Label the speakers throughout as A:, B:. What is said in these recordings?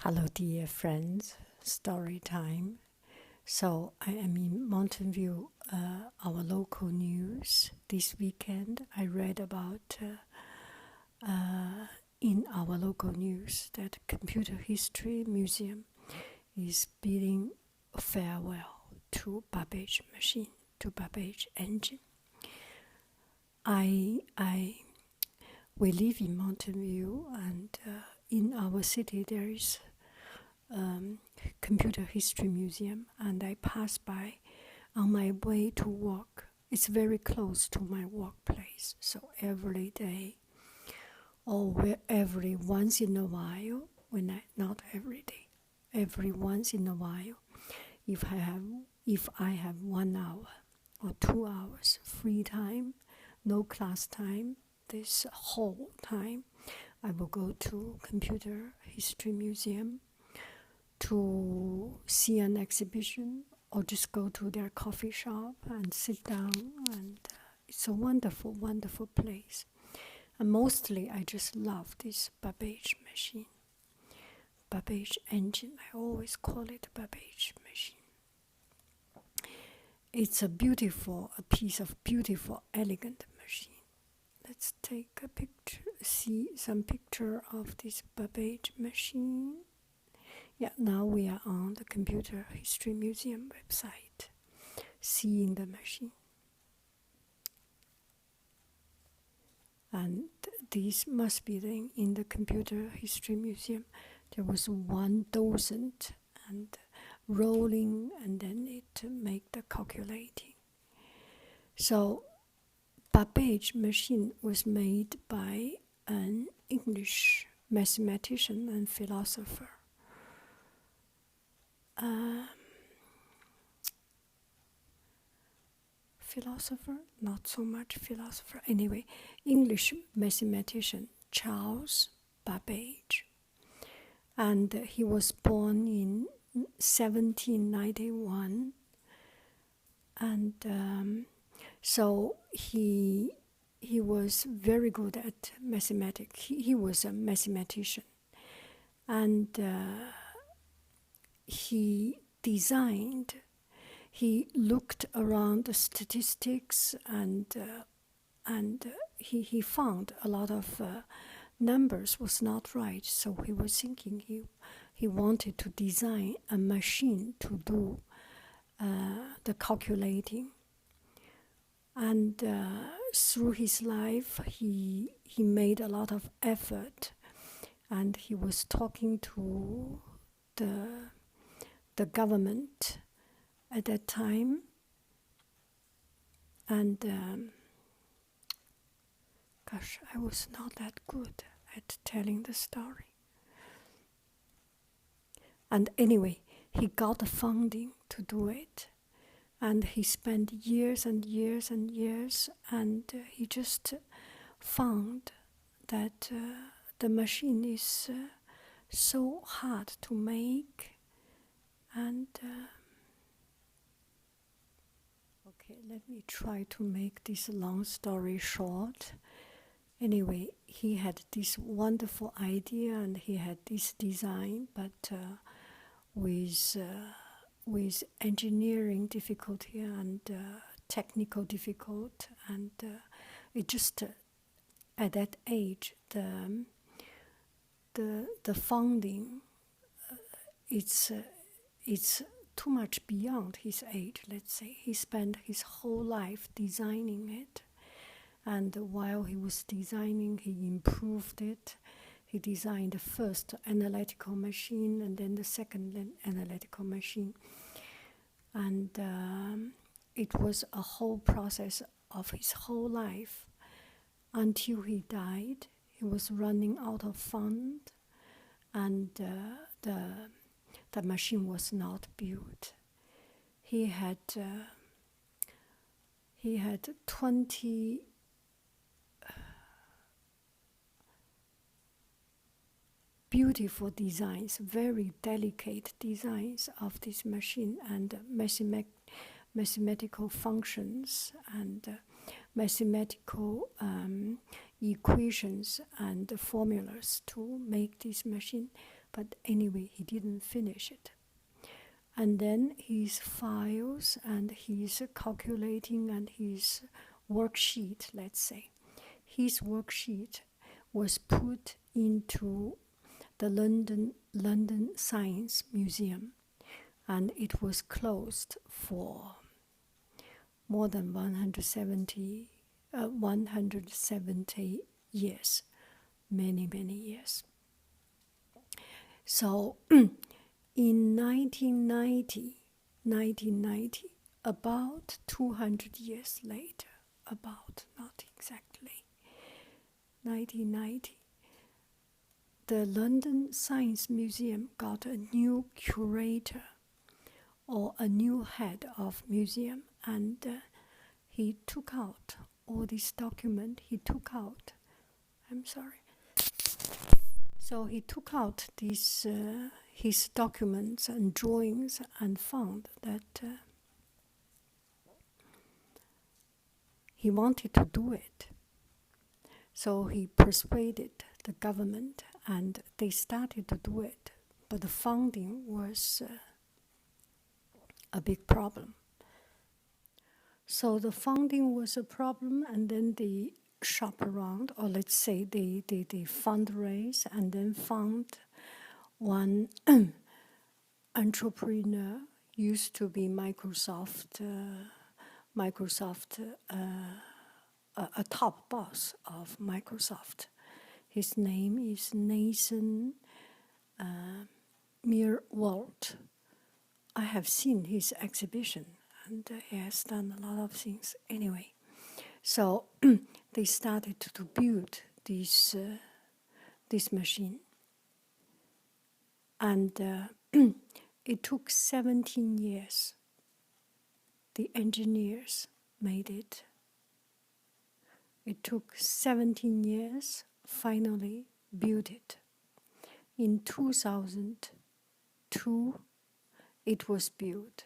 A: Hello, dear friends. Story time. So I am in Mountain View, our local news. This weekend, I read about in our local news that Computer History Museum is bidding farewell to Babbage machine, to Babbage engine. We live in Mountain View, and in our city there is Computer History Museum, and I pass by on my way to work. It's very close to my workplace, so every day, or every once in a while, not every day, every once in a while, if I have 1 hour or 2 hours free time, no class time, this whole time, I will go to Computer History Museum to see an exhibition or just go to their coffee shop and sit down, and it's a wonderful, wonderful place. And mostly I just love this Babbage machine. Babbage engine, I always call it Babbage machine. It's a piece of beautiful, elegant machine. Let's take a picture, see some picture of this Babbage machine. Yeah, now we are on the Computer History Museum website, seeing the machine. And this must be in the Computer History Museum. There was 1,000 and rolling, and then it make the calculating. So Babbage machine was made by an English mathematician and philosopher. Philosopher, not so much philosopher. Anyway, English mathematician Charles Babbage. And he was born in 1791. And so he was very good at mathematics. He was a mathematician. And he looked around the statistics, and he found a lot of numbers was not right. So he was thinking he wanted to design a machine to do the calculating. And through his life, he made a lot of effort, and he was talking to the government at that time, and I was not that good at telling the story. And anyway, he got the funding to do it, and he spent years and years and years, and he just found that the machine is so hard to make. And okay, let me try to make this long story short. Anyway, he had this wonderful idea, and he had this design, but with engineering difficulty and technical difficulty, and it just at that age the funding it's too much beyond his age. Let's say he spent his whole life designing it, and while he was designing, he improved it. He designed the first analytical machine, and then the second analytical machine, and it was a whole process of his whole life until he died. He was running out of fund, and the machine was not built. He had 20 beautiful designs, very delicate designs of this machine, and mathematical functions, and mathematical equations and formulas to make this machine. But anyway, he didn't finish it. And then his files and his calculating and his worksheet, let's say, his worksheet was put into the London Science Museum, and it was closed for more than 170 years, many years. So in 1990, about 200 years later, about, not exactly, 1990, the London Science Museum got a new curator or a new head of museum, and he took out all this document. So he took out these his documents and drawings and found that he wanted to do it. So he persuaded the government and they started to do it. But the funding was a big problem. So the funding was a problem, and then they shop around, or let's say they fundraise, and then found one entrepreneur, used to be Microsoft, a top boss of Microsoft. His name is Nathan Meerwald. I have seen his exhibition, and he has done a lot of things. Anyway, so they started to build this machine, and it took 17 years. The engineers made it. It took 17 years, finally built it. In 2002, it was built.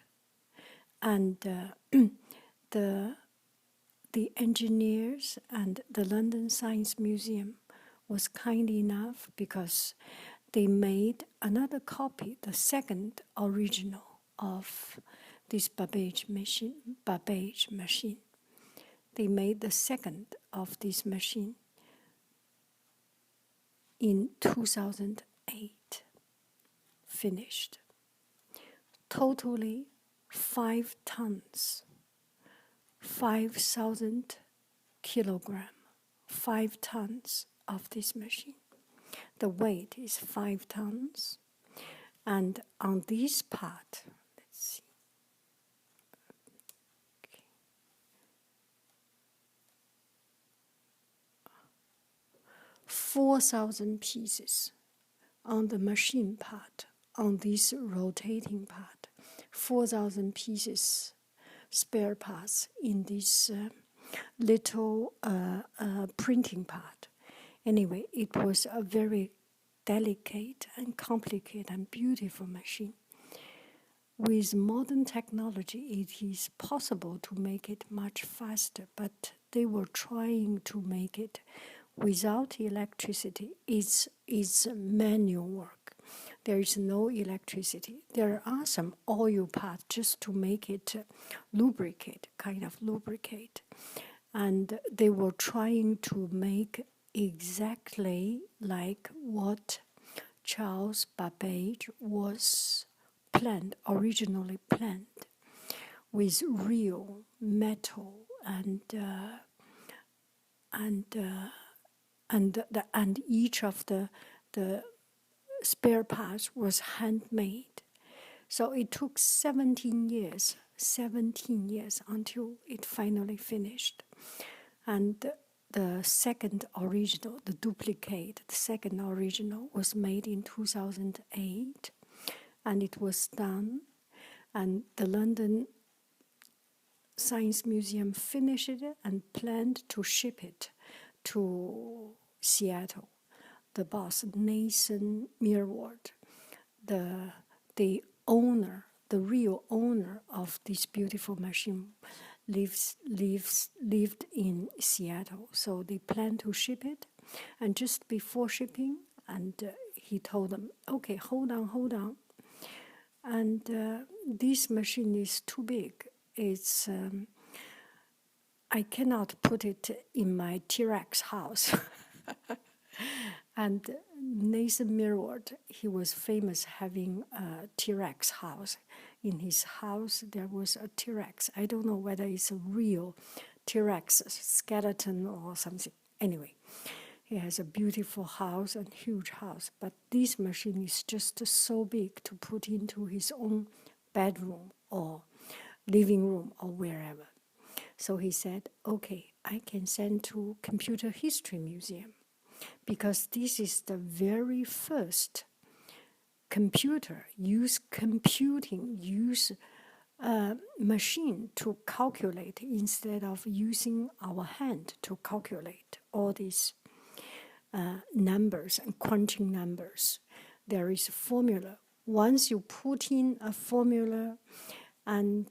A: And the engineers and the London Science Museum was kind enough, because they made another copy, the second original of this Babbage machine. They made the second of this machine in 2008, finished. Totally 5 tons, 5,000 kilogram, 5 tons of this machine. The weight is 5 tons. And on this part, let's see. Okay. 4,000 pieces on the machine part, on this rotating part. 4,000 pieces spare parts in this little printing part. Anyway, it was a very delicate and complicated and beautiful machine. With modern technology, it is possible to make it much faster, but they were trying to make it without electricity. It's manual work. There is no electricity. There are some oil parts just to make it lubricate. And they were trying to make exactly like what Charles Babbage was originally planned, with real metal and each of the spare parts was handmade. So it took 17 years until it finally finished. And the second original, the duplicate, the second original was made in 2008, and it was done, and the London Science Museum finished it and planned to ship it to Seattle. The boss, Nathan Meerwald, the real owner of this beautiful machine, lived in Seattle. So they planned to ship it, and just before shipping, and he told them, okay, hold on. And this machine is too big. It's I cannot put it in my T-Rex house. And Nathan Millward, he was famous having a T-Rex house. In his house, there was a T-Rex. I don't know whether it's a real T-Rex skeleton or something. Anyway, he has a beautiful house and huge house. But this machine is just so big to put into his own bedroom or living room or wherever. So he said, okay, I can send to Computer History Museum, because this is the very first computer, use machine to calculate instead of using our hand to calculate all these numbers and crunching numbers. There is a formula. Once you put in a formula and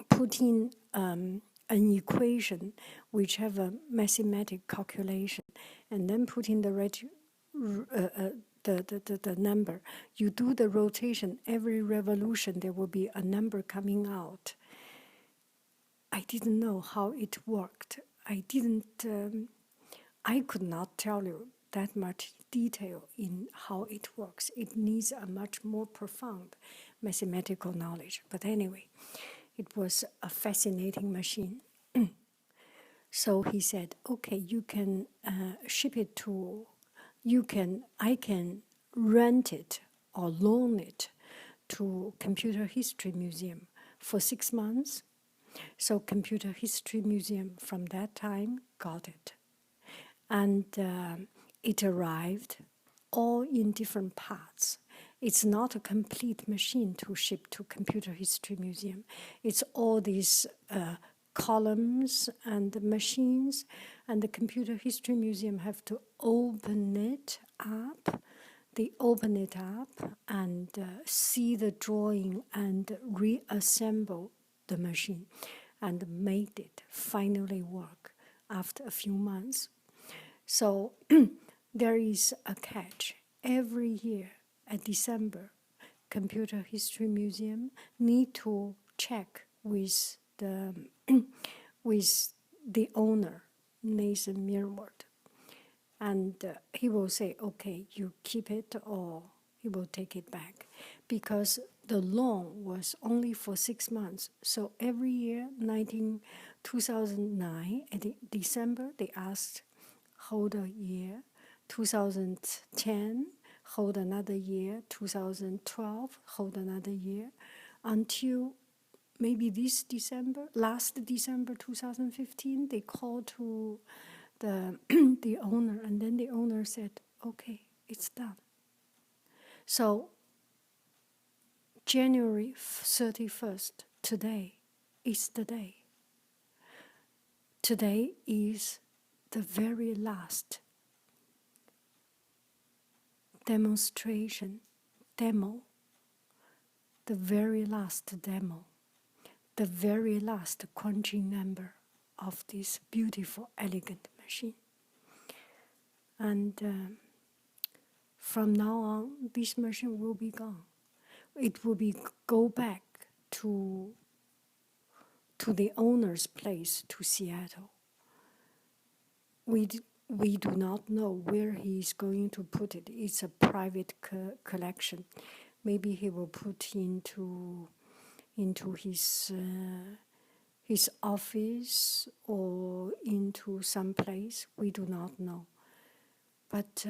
A: put in an equation which have a mathematical calculation, and then put in the number. You do the rotation. Every revolution, there will be a number coming out. I didn't know how it worked. I could not tell you that much detail in how it works. It needs a much more profound mathematical knowledge. But anyway, it was a fascinating machine. So he said, okay, you can ship it to, I can rent it or loan it to Computer History Museum for 6 months. So Computer History Museum from that time got it. And it arrived all in different parts. It's not a complete machine to ship to Computer History Museum. It's all these columns and machines, and the Computer History Museum have to open it up. They open it up and see the drawing and reassemble the machine and made it finally work after a few months. So there is a catch. Every year at December, Computer History Museum need to check with the owner, Nathan Millward. And he will say, okay, you keep it or he will take it back. Because the loan was only for 6 months. So every year, 2009, at December, they asked, hold a year. 2010, hold another year. 2012, hold another year. Until maybe last December 2015, they called to the owner, and then the owner said, okay, it's done. So January 31st, today is the day. Today is the very last demo, the very last demo, the very last crunching number of this beautiful, elegant machine. And from now on, this machine will be gone. It will go back to the owner's place, to Seattle. We do not know where he is going to put it. It's a private collection. Maybe he will put into his office or into some place. We do not know. But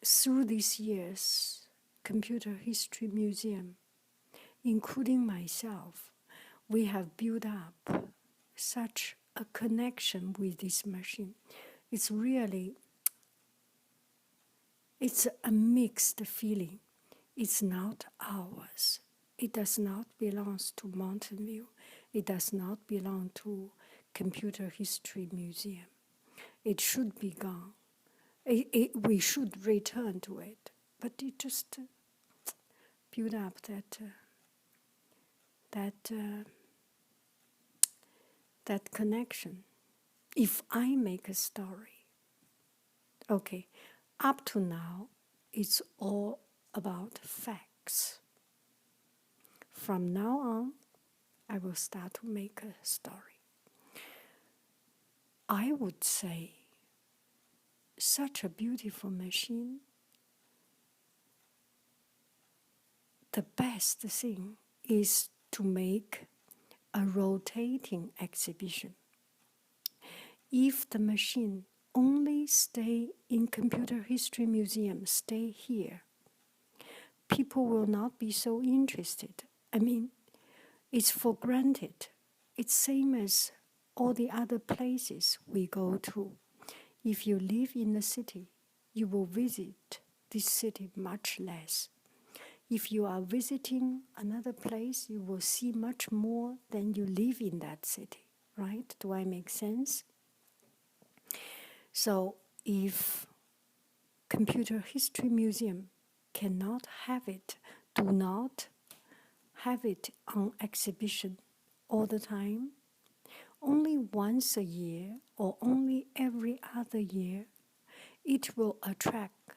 A: through these years, Computer History Museum, including myself, we have built up such a connection with this machine. It's a mixed feeling. It's not ours. It does not belong to Mountain View. It does not belong to Computer History Museum. It should be gone. We should return to it. But it just built up that connection. If I make a story, okay, up to now, it's all about facts. From now on, I will start to make a story. I would say such a beautiful machine, the best thing is to make a rotating exhibition. If the machine only stay in Computer History Museum, stay here, people will not be so interested. I mean, it's for granted. It's same as all the other places we go to. If you live in the city, you will visit this city much less. If you are visiting another place, you will see much more than you live in that city, right? Do I make sense? So if Computer History Museum cannot have it, do not have it on exhibition all the time, only once a year or only every other year, it will attract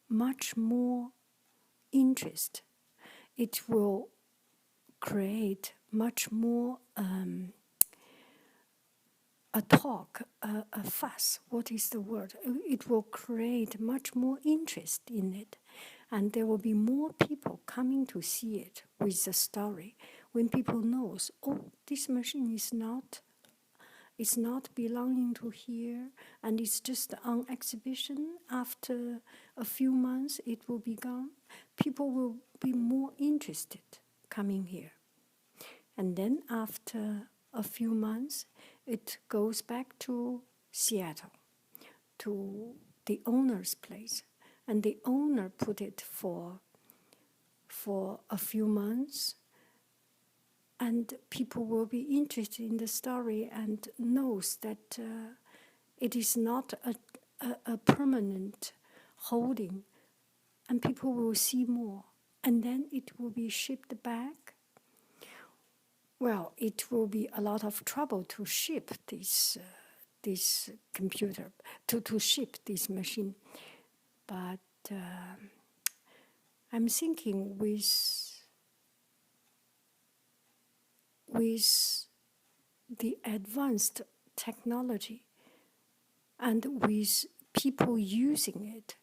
A: much more interest. It will create much more a talk, a fuss. What is the word? It will create much more interest in it. And there will be more people coming to see it with the story. When people knows, oh, this machine is not belonging to here, and it's just on exhibition. After a few months, it will be gone. People will be more interested coming here. And then after a few months, it goes back to Seattle, to the owner's place. And the owner put it for a few months, and people will be interested in the story and knows that it is not a permanent holding, and people will see more. And then it will be shipped back. Well, it will be a lot of trouble to ship this computer, to ship this machine. But I'm thinking with the advanced technology and with people using it,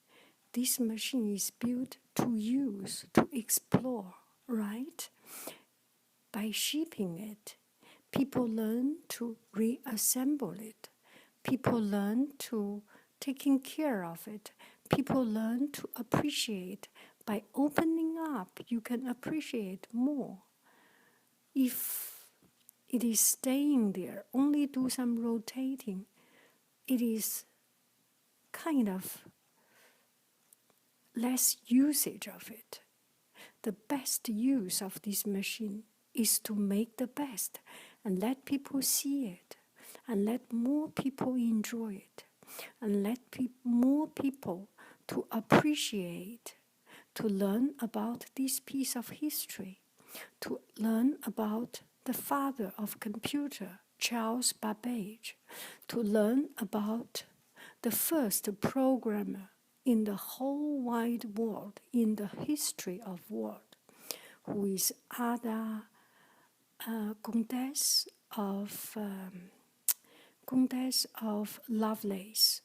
A: this machine is built to use, to explore, right? By shipping it, people learn to reassemble it. People learn to taking care of it. People learn to appreciate. By opening up, you can appreciate more. If it is staying there, only do some rotating, it is kind of less usage of it. The best use of this machine is to make the best and let people see it and let more people enjoy it and let more people to appreciate, to learn about this piece of history, to learn about the father of computer, Charles Babbage, to learn about the first programmer in the whole wide world, in the history of world, who is Ada Comtesse of Lovelace.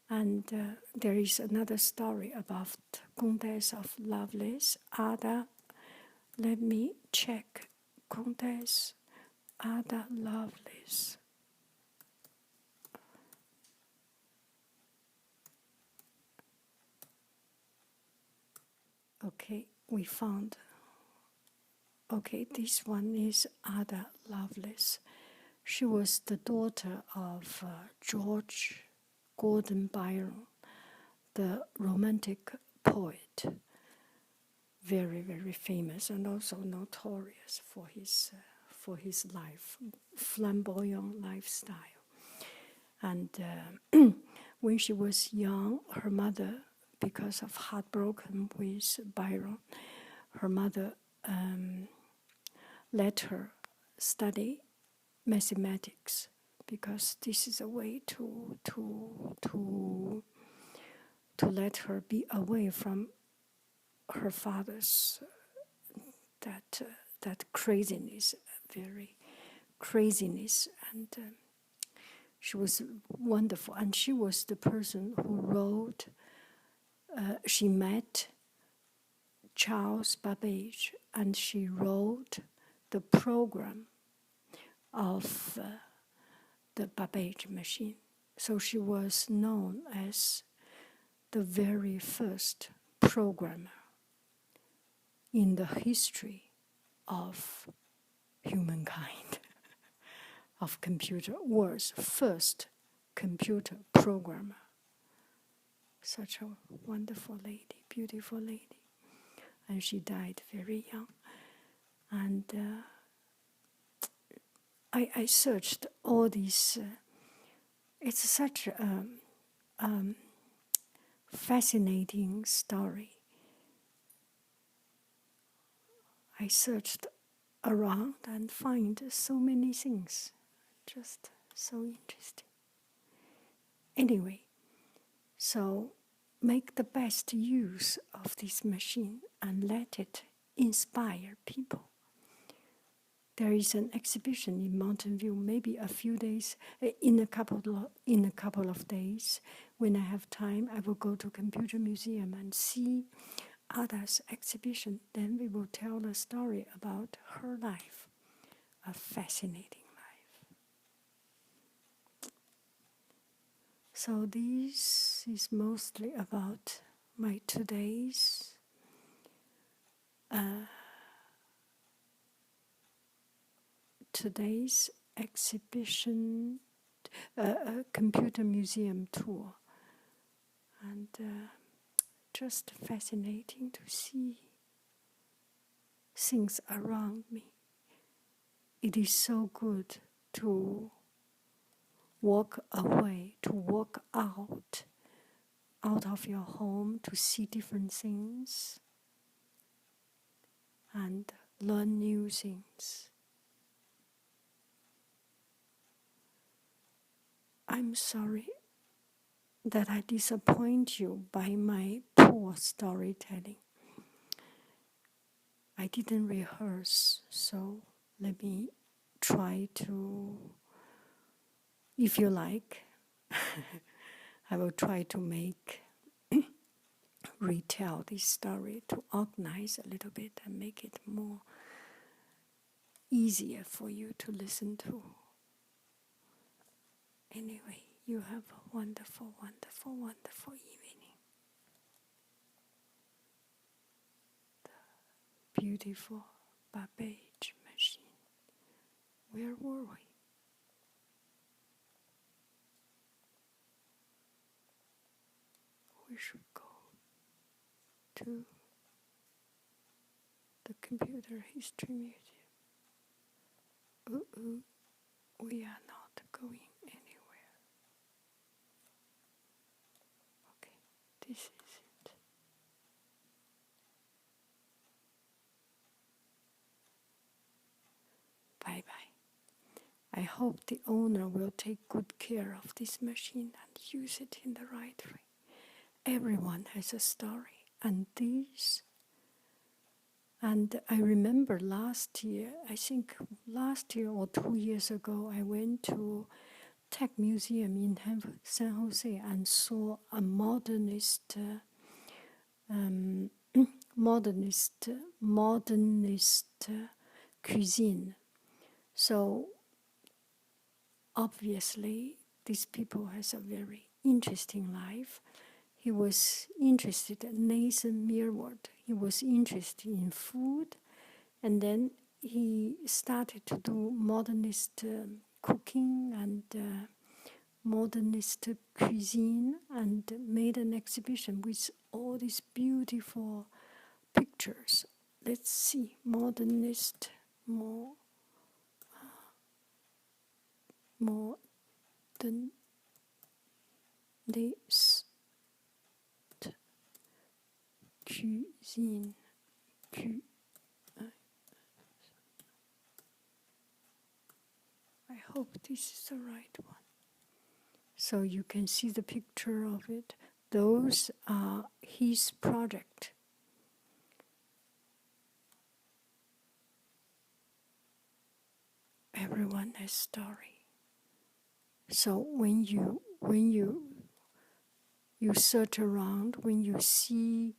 A: And there is another story about Comtesse of Lovelace, Ada. Let me check. Comtesse Ada Lovelace. Okay, we found. Okay, this one is Ada Lovelace. She was the daughter of George Gordon Byron, the Romantic poet, very, very famous and also notorious for his life, flamboyant lifestyle. And when she was young, her mother, because of heartbroken with Byron, her mother let her study mathematics because this is a way to to let her be away from her father's that craziness, very craziness, and she was wonderful. And she was the person who wrote. She met Charles Babbage, and she wrote the program of the Babbage machine. So she was known as the very first programmer in the history of humankind, of computer, was first computer programmer. Such a wonderful lady, beautiful lady. And she died very young. And I searched all these. It's such a fascinating story. I searched around and find so many things, just so interesting. Anyway, so make the best use of this machine and let it inspire people. There is an exhibition in Mountain View, maybe a few days, in a couple of days. When I have time, I will go to Computer Museum and see Ada's exhibition. Then we will tell a story about her life, a fascinating life. So this is mostly about my today's exhibition, computer museum tour, and just fascinating to see things around me. It is so good to walk away, to walk out of your home, to see different things and learn new things. I'm sorry that I disappoint you by my poor storytelling. I didn't rehearse, so let me try to, if you like, I will try to retell this story, to organize a little bit and make it more easier for you to listen to. Anyway, you have a wonderful, wonderful, wonderful evening. The beautiful Babbage machine. Where were we? We should go to the Computer History Museum. We are not going anywhere. Okay, this is it. Bye-bye. I hope the owner will take good care of this machine and use it in the right way. Everyone has a story, and I remember last year, I think last year or 2 years ago, I went to Tech Museum in San Jose and saw a modernist cuisine. So obviously, these people has a very interesting life. He was interested in Nathan Mirward. He was interested in food, and then he started to do modernist cooking and modernist cuisine, and made an exhibition with all these beautiful pictures. Let's see, modernist, modernist cuisine. I hope this is the right one. So you can see the picture of it. those are his project. Everyone has story. So when you search around, when you see,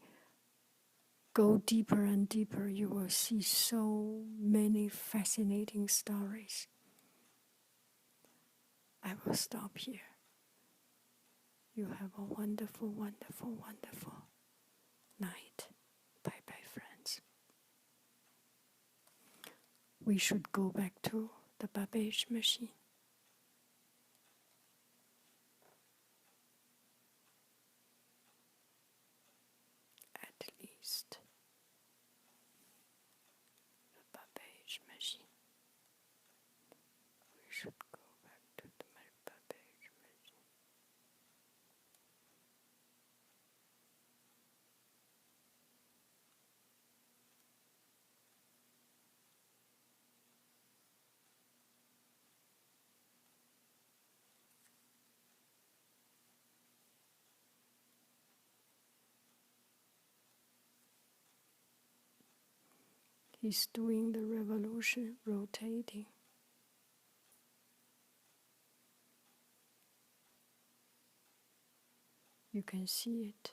A: go deeper and deeper, you will see so many fascinating stories. I will stop here. You have a wonderful, wonderful, wonderful night. Bye-bye, friends. We should go back to the Babbage machine. At least the Babbage machine. We should go back to the Babbage machine. He's doing the revolution, rotating. You can see it.